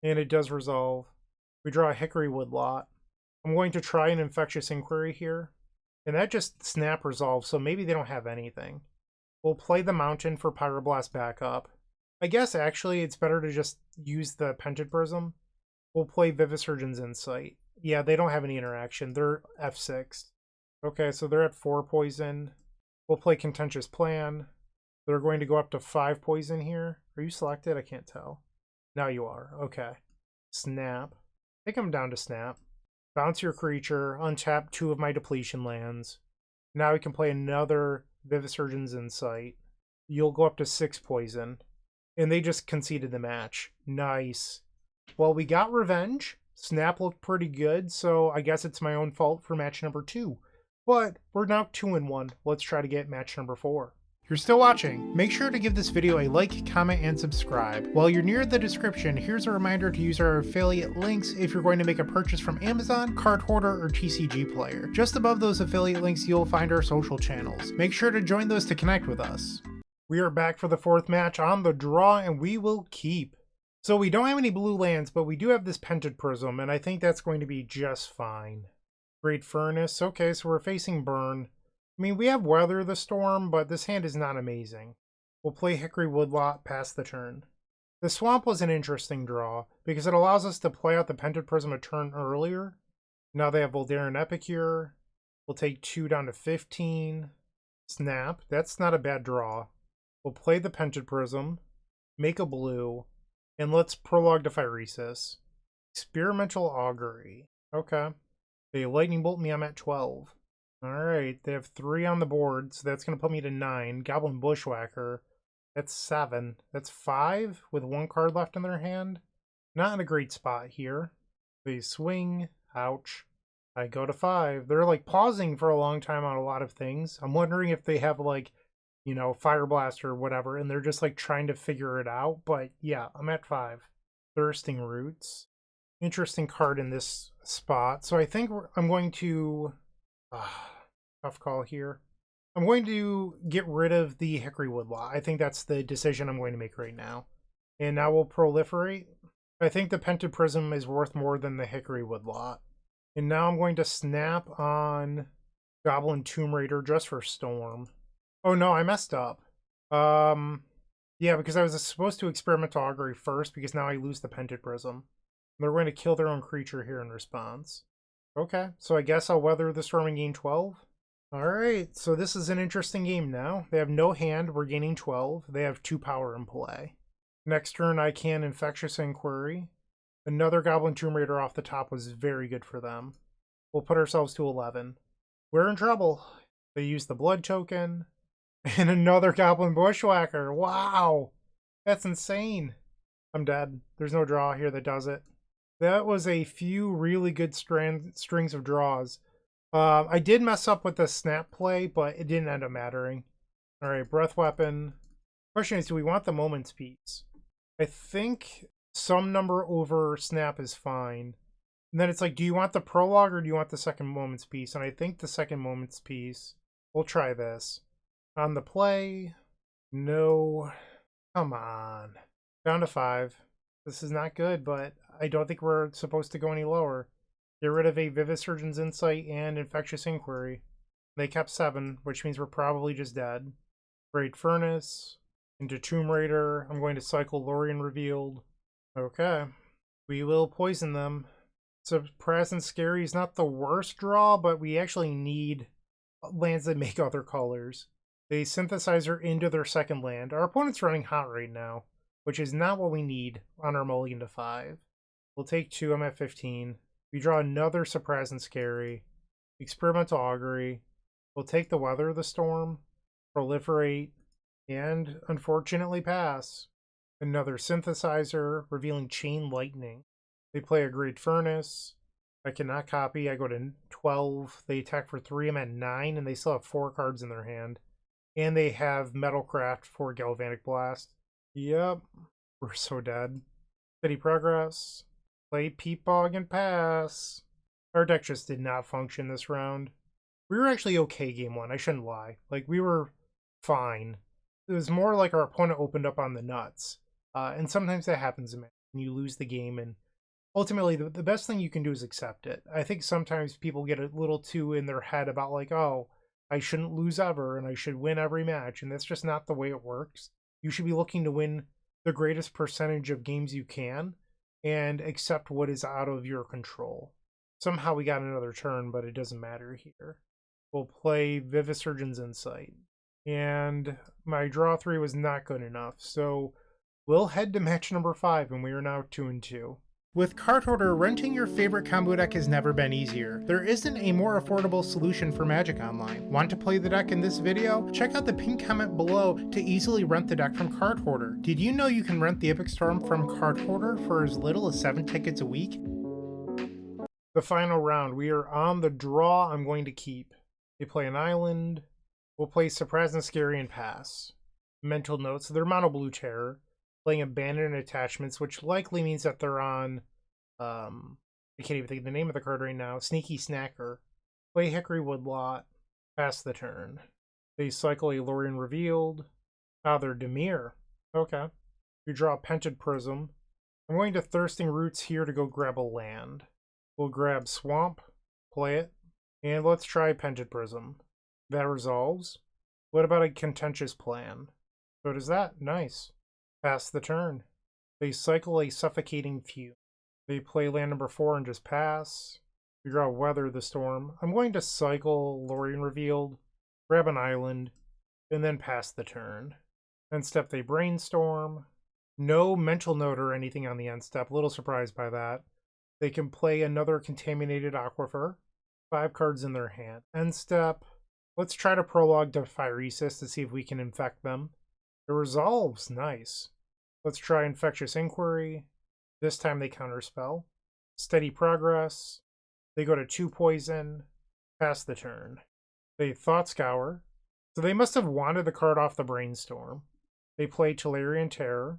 and it does resolve. We draw a Hickory Woodlot. I'm going to try an Infectious Inquiry here. And that just snap resolves, so maybe they don't have anything. We'll play the Mountain for Pyroblast backup. I guess actually it's better to just use the Pentad Prism. We'll play Vivisurgeon's Insight. Yeah, they don't have any interaction. They're F6. Okay, so they're at 4 poison. We'll play Contentious Plan. They're going to go up to 5 poison here. Are you selected? I can't tell. Now you are. Okay. Snap. Take them down to Snap. Bounce your creature. Untap 2 of my depletion lands. Now we can play another Vivisurgeon's Insight. You'll go up to 6 poison. And they just conceded the match. Nice. Well, we got revenge. Snap looked pretty good, so I guess it's my own fault for match number 2. But we're now 2-1. Let's try to get match number 4. If you're still watching, make sure to give this video a like, comment, and subscribe. While you're near the description, here's a reminder to use our affiliate links if you're going to make a purchase from Amazon, Card Hoarder, or TCG Player. Just above those affiliate links, you'll find our social channels. Make sure to join those to connect with us. We are back for the 4th match on the draw, and we will keep. So we don't have any blue lands, but we do have this Pentad Prism, and I think that's going to be just fine. Great Furnace. Okay, so we're facing Burn. I mean, we have Weather the Storm, but this hand is not amazing. We'll play Hickory Woodlot past the turn. The Swamp was an interesting draw, because it allows us to play out the Pentad Prism a turn earlier. Now they have Voldaren Epicure. We'll take 2 down to 15. Snap. That's not a bad draw. We'll play the Pentad Prism. Make a blue. And let's Prologue to Phyresis. Experimental Augury. Okay. They Lightning Bolt me, I'm at 12. Alright, they have 3 on the board, so that's going to put me to 9. Goblin Bushwhacker. That's 7. That's 5 with 1 card left in their hand. Not in a great spot here. They swing. Ouch. I go to 5. They're like pausing for a long time on a lot of things. I'm wondering if they have like, you know, Fire Blast or whatever, and they're just like trying to figure it out. But yeah, I'm at 5. Thirsting Roots. Interesting card in this spot. So I think I'm going to... tough call here. I'm going to get rid of the Hickory Woodlot. I think that's the decision I'm going to make right now. And now we'll Proliferate. I think the Pentad Prism is worth more than the Hickory Woodlot. And now I'm going to snap on Goblin Tomb Raider just for Storm. Oh no, I messed up. Yeah, because I was supposed to Experimental Augury first, because now I lose the Pentad Prism. They're going to kill their own creature here in response. Okay, so I guess I'll Weather the Storm and gain 12. Alright, so this is an interesting game now. They have no hand, we're gaining 12. They have 2 power in play. Next turn I can Infectious Inquiry. Another Goblin Tomb Raider off the top was very good for them. We'll put ourselves to 11. We're in trouble. They use the Blood Token. And another Goblin Bushwhacker. Wow! That's insane. I'm dead. There's no draw here that does it. That was a few really good strings of draws. I did mess up with the snap play, but it didn't end up mattering. Alright, Breath Weapon. Question is, do we want the Moment's Piece? I think some number over snap is fine. And then it's like, do you want the Prologue or do you want the second Moment's Piece? And I think the second Moment's Piece. We'll try this. On the play. No. Come on. Down to 5. This is not good, but I don't think we're supposed to go any lower. Get rid of a Vivisurgeon's Insight and Infectious Inquiry. They kept 7, which means we're probably just dead. Great Furnace. Into Tomb Raider. I'm going to cycle Lorien Revealed. Okay. We will poison them. Saprazzan Skerry is not the worst draw, but we actually need lands that make other colors. They Synthesizer into their second land. Our opponent's running hot right now, which is not what we need on our mulligan to 5. We'll take 2, I'm at 15. We draw another Saprazzan Skerry. Experimental Augury. We'll take the Weather the Storm. Proliferate. And unfortunately pass. Another Synthesizer, revealing Chain Lightning. They play a Great Furnace. I cannot copy. I go to 12. They attack for 3. I'm at 9, and they still have 4 cards in their hand. And they have Metalcraft for Galvanic Blast. Yep. We're so dead. Steady Progress. Play Peat Bog and pass. Our deck just did not function this round. We were actually okay game 1. I shouldn't lie. Like, we were fine. It was more like our opponent opened up on the nuts. And sometimes that happens, man. You lose the game and ultimately the best thing you can do is accept it. I think sometimes people get a little too in their head about like, oh, I shouldn't lose ever and I should win every match, and that's just not the way it works. You should be looking to win the greatest percentage of games you can and accept what is out of your control. Somehow we got another turn, but it doesn't matter here. We'll play Vivisurgeon's Insight. And my draw 3 was not good enough, so we'll head to match number 5, and we are now 2-2. With Card Hoarder, renting your favorite combo deck has never been easier. There isn't a more affordable solution for Magic Online. Want to play the deck in this video? Check out the pinned comment below to easily rent the deck from Card Hoarder. Did you know you can rent the Epic Storm from Card Hoarder for as little as 7 tickets a week? The final round, we are on the draw. I'm going to keep. They play an island. We'll play Saprazzan, Skerry, and pass. Mental notes, so they're mono blue terror. Playing abandoned attachments, which likely means that they're on, I can't even think of the name of the card right now, Sneaky Snacker. Play Hickory, Woodlot, pass the turn. They cycle a Lorien Revealed. They're Dimir. Okay. We draw Pentad Prism. I'm going to Thirsting Roots here to go grab a land. We'll grab Swamp, play it, and let's try Pentad Prism. That resolves. What about a Contentious Plan? So does that. Nice. Pass the turn. They cycle a Suffocating Fume. They play land number 4 and just pass. We draw Weather the Storm. I'm going to cycle Lorien Revealed, grab an island, and then pass the turn. End step they Brainstorm. No mental note or anything on the end step. A little surprised by that. They can play another Contaminated Aquifer. 5 cards in their hand. End step. Let's try to Prologue Diaphoresis to see if we can infect them. It resolves. Nice. Let's try Infectious Inquiry. This time they counterspell. Steady Progress. They go to 2 poison. Pass the turn. They Thought Scour. So they must have wanted the card off the Brainstorm. They play Tolarian Terror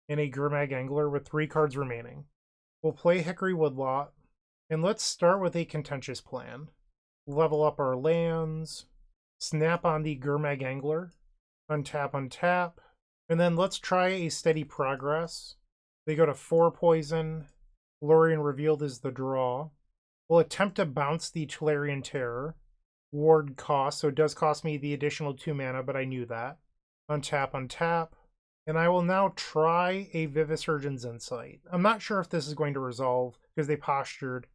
and a Gurmag Angler with 3 cards remaining. We'll play Hickory, Woodlot. And let's start with a Contentious Plan. Level up our lands. Snap on the Gurmag Angler. Untap, untap. And then let's try a Steady Progress. They go to 4 poison. Lorien Revealed is the draw. We'll attempt to bounce the Tolarian Terror. Ward cost, so it does cost me the additional 2 mana, but I knew that. Untap, untap. And I will now try a Vivisurgeon's Insight. I'm not sure if this is going to resolve, because they postured.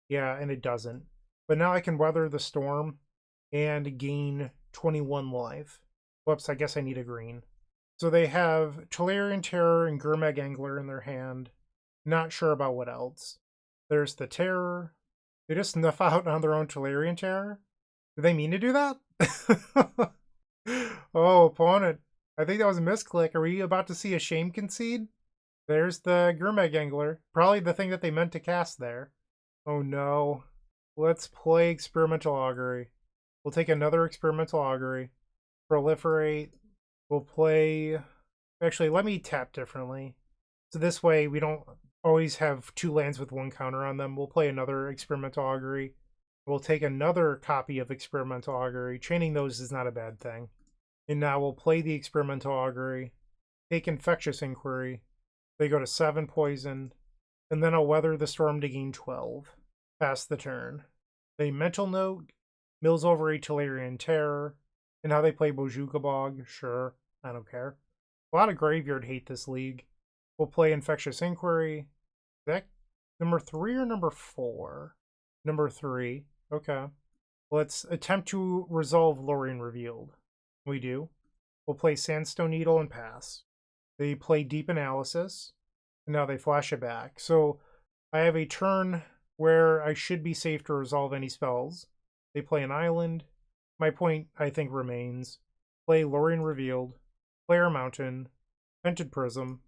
Yeah, and it doesn't. But now I can Weather the Storm and gain 21 life. Whoops, I guess I need a green. So they have Tolarian Terror and Gurmag Angler in their hand. Not sure about what else. There's the Terror. They just snuff out on their own Tolarian Terror? Did they mean to do that? Oh, opponent. I think that was a misclick. Are we about to see a shame concede? There's the Gurmag Angler. Probably the thing that they meant to cast there. Oh no. Let's play Experimental Augury. We'll take another Experimental Augury. Proliferate. We'll play... Actually, let me tap differently. So this way we don't always have 2 lands with 1 counter on them. We'll play another Experimental Augury. We'll take another copy of Experimental Augury. Chaining those is not a bad thing. And now we'll play the Experimental Augury. Take Infectious Inquiry. They go to 7 poison. And then I'll Weather the Storm to gain 12. Pass the turn. They Mental Note. Mills over a Tolarian Terror. And how they play Bojuka Bog. Sure, I don't care. A lot of graveyard hate this league. We'll play Infectious Inquiry. Deck number 3 or number 4? Number 3. Okay. Let's attempt to resolve Lorien Revealed. We do. We'll play Sandstone Needle and pass. They play Deep Analysis. And now they flash it back. So I have a turn where I should be safe to resolve any spells. They play an island. My point, I think, remains. Play Lorien Revealed. Play our Mountain. Pentad Prism.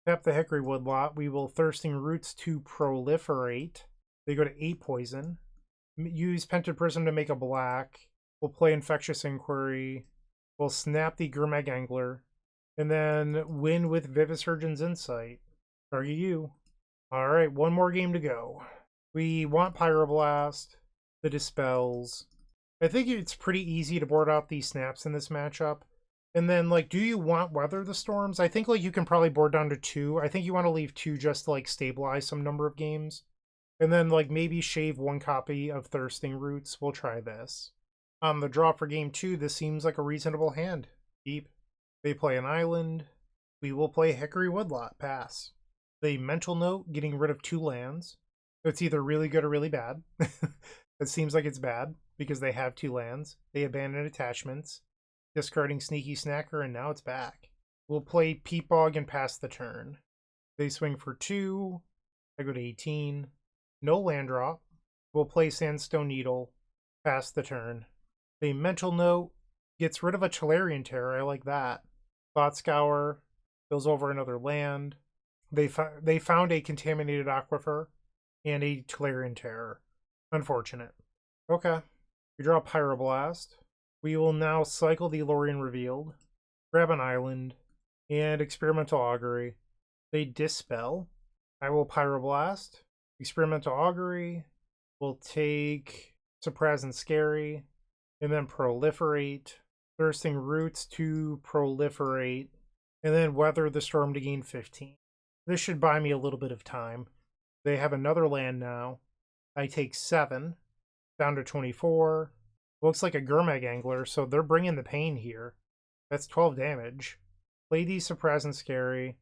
Tap the Hickory Woodlot. We will Thirsting Roots to Proliferate. They go to 8 poison. Use Pentad Prism to make a black. We'll play Infectious Inquiry. We'll snap the Gurmag Angler. And then win with Vivisurgeon's Insight. Target you. Alright, 1 more game to go. We want Pyroblast. The Dispels. I think it's pretty easy to board out these snaps in this matchup. And then, like, do you want Weather the Storms? I think, like, you can probably board down to 2. I think you want to leave 2 just to, like, stabilize some number of games. And then, like, maybe shave 1 copy of Thirsting Roots. We'll try this. On the draw for game 2, this seems like a reasonable hand. Deep. They play an island. We will play Hickory Woodlot. Pass. They Mental Note, getting rid of 2 lands. It's either really good or really bad. It seems like it's bad because they have 2 lands. They abandon attachments, discarding Sneaky Snacker, and now it's back. We'll play Peat Bog and pass the turn. They swing for 2. I go to 18. No land drop. We'll play Sandstone Needle, pass the turn. They Mental Note, gets rid of a Tolarian Terror. I like that. Thought Scour, goes over another land. They found a Contaminated Aquifer and a Tolarian Terror. Unfortunate. Okay. We draw Pyroblast. We will now cycle the Lorien Revealed, grab an island, and Experimental Augury. They Dispel. I will Pyroblast. Experimental Augury. We'll take Saprazzan Skerry, and then Proliferate. Thirsting Roots to Proliferate, and then Weather the Storm to gain 15. This should buy me a little bit of time. They have another land now. I take 7, down to 24. Looks like a Gurmag Angler, so they're bringing the pain here. That's 12 damage. Play these Saprazzan Skerry. I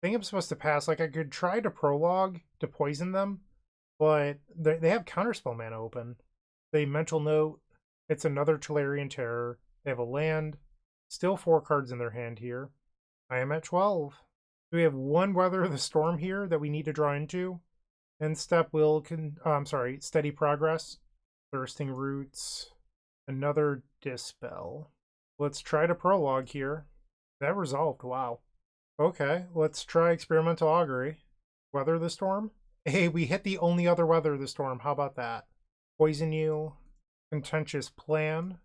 think I'm supposed to pass. Like, I could try to Prologue to poison them, but they have Counterspell mana open. They Mental Note. It's another Tolarian Terror. They have a land. Still 4 cards in their hand here. I am at 12. We have 1 Weather the Storm here that we need to draw into. End step will Steady Progress. Thirsting Roots. Another Dispel. Let's try to Prologue here. That resolved. Wow. Okay, let's try Experimental Augury. Weather the Storm. Hey, we hit the only other Weather the Storm. How about that? Poison you. Contentious Plan.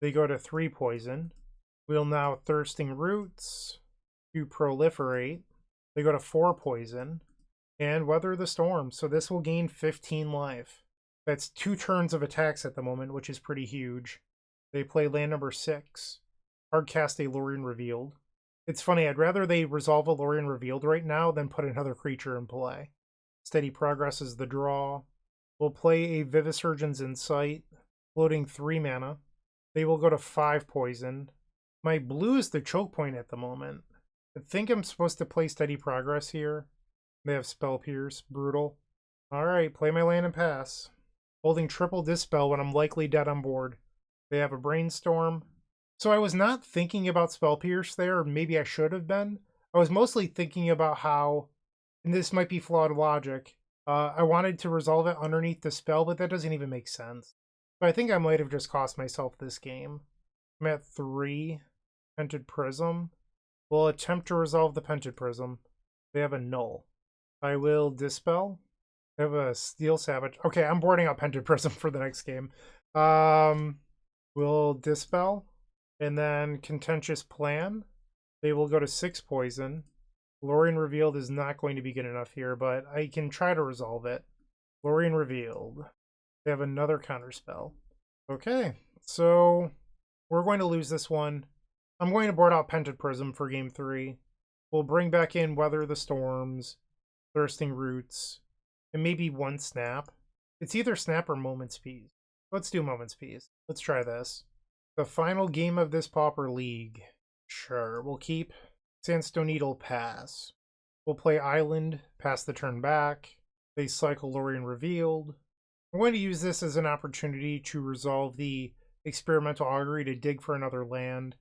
They go to 3 poison. We'll now Thirsting Roots to Proliferate. They go to 4 poison. And Weather the Storm. So this will gain 15 life. That's 2 turns of attacks at the moment, which is pretty huge. They play land number 6. Hardcast a Lorien Revealed. It's funny, I'd rather they resolve a Lorien Revealed right now than put another creature in play. Steady Progress is the draw. We'll play a Vivisurgeon's Insight, floating 3 mana. They will go to 5 poison. My blue is the choke point at the moment. I think I'm supposed to play Steady Progress here. They have Spell Pierce, brutal. Alright, play my land and pass. Holding triple Dispel when I'm likely dead on board. They have a Brainstorm. So I was not thinking about Spell Pierce there, or maybe I should have been. I was mostly thinking about how, and this might be flawed logic, I wanted to resolve it underneath the spell, but that doesn't even make sense. So I think I might have just cost myself this game. I'm at 3. Pentad Prism. We'll attempt to resolve the Pentad Prism. They have a Null. I will Dispel. They have a Steel Savage. Okay, I'm boarding out Pentad Prism for the next game. We'll Dispel. And then Contentious Plan. They will go to 6 poison. Lorien Revealed is not going to be good enough here, but I can try to resolve it. Lorien Revealed. They have another counterspell. Okay, so we're going to lose this one. I'm going to board out Pentad Prism for game 3. We'll bring back in Weather the Storms, Thirsting Roots, and maybe 1 Snap. It's either Snap or Moment's Peace. Let's do Moment's Peace. Let's try this. The final game of this Pauper League. Sure, we'll keep Sandstone Needle, pass. We'll play Island, pass the turn back. They cycle Lorien Revealed. I'm going to use this as an opportunity to resolve the Experimental Augury to dig for another land,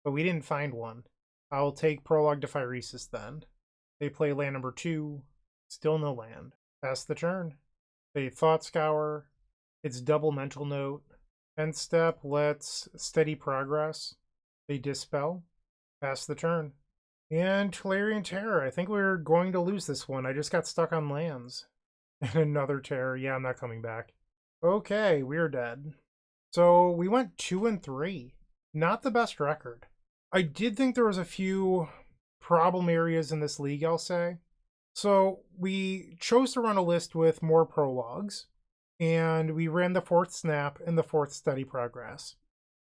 but we didn't find one. I'll take Prologue to Phyresis then. They play land number 2, still no land. Pass the turn. They Thought Scour. It's double Mental Note. End step, let's Steady Progress. They Dispel. Pass the turn. And Tolarian Terror. I think we're going to lose this one. I just got stuck on lands. And another Terror. Yeah, I'm not coming back. Okay, we're dead. So we went 2-3. Not the best record. I did think there was a few problem areas in this league, I'll say. So we chose to run a list with more Prologues. And we ran the 4th Snap and the 4th Steady Progress.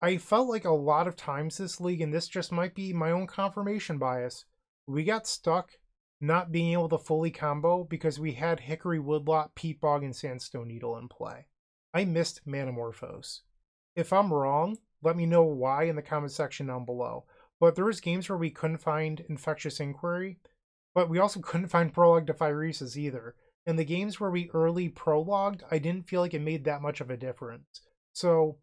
I felt like a lot of times this league, and this just might be my own confirmation bias, we got stuck not being able to fully combo because we had Hickory, Woodlot, Peat Bog, and Sandstone Needle in play. I missed Manamorphose. If I'm wrong, let me know why in the comment section down below. But there was games where we couldn't find Infectious Inquiry, but we also couldn't find Prologue to Phyresis either. In the games where we early prologued, I didn't feel like it made that much of a difference. So,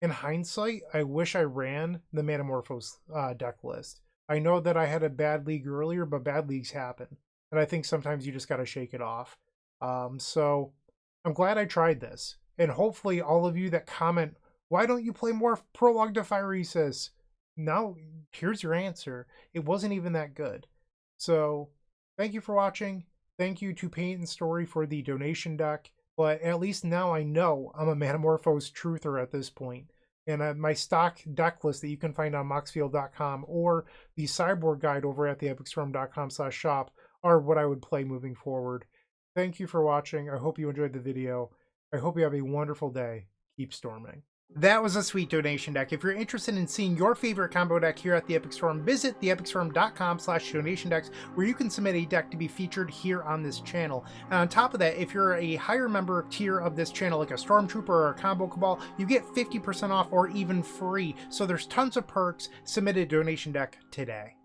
in hindsight, I wish I ran the Manamorphose deck list. I know that I had a bad league earlier, but bad leagues happen. And I think sometimes you just got to shake it off. So, I'm glad I tried this. And hopefully all of you that comment, why don't you play more Prologue to Phyresis? Now, here's your answer. It wasn't even that good. So, thank you for watching. Thank you to Paint and Story for the donation deck. But at least now I know I'm a Manamorphose truther at this point. And my stock deck list that you can find on moxfield.com or the Cyborg guide over at theepicstorm.com/shop are what I would play moving forward. Thank you for watching. I hope you enjoyed the video. I hope you have a wonderful day. Keep storming. That was a sweet donation deck. If you're interested in seeing your favorite combo deck here at the Epic Storm, visit theepicstorm.com/donation decks, where you can submit a deck to be featured here on this channel. And on top of that, if you're a higher member tier of this channel, like a Stormtrooper or a Combo Cabal, you get 50% off or even free. So there's tons of perks. Submit a donation deck today.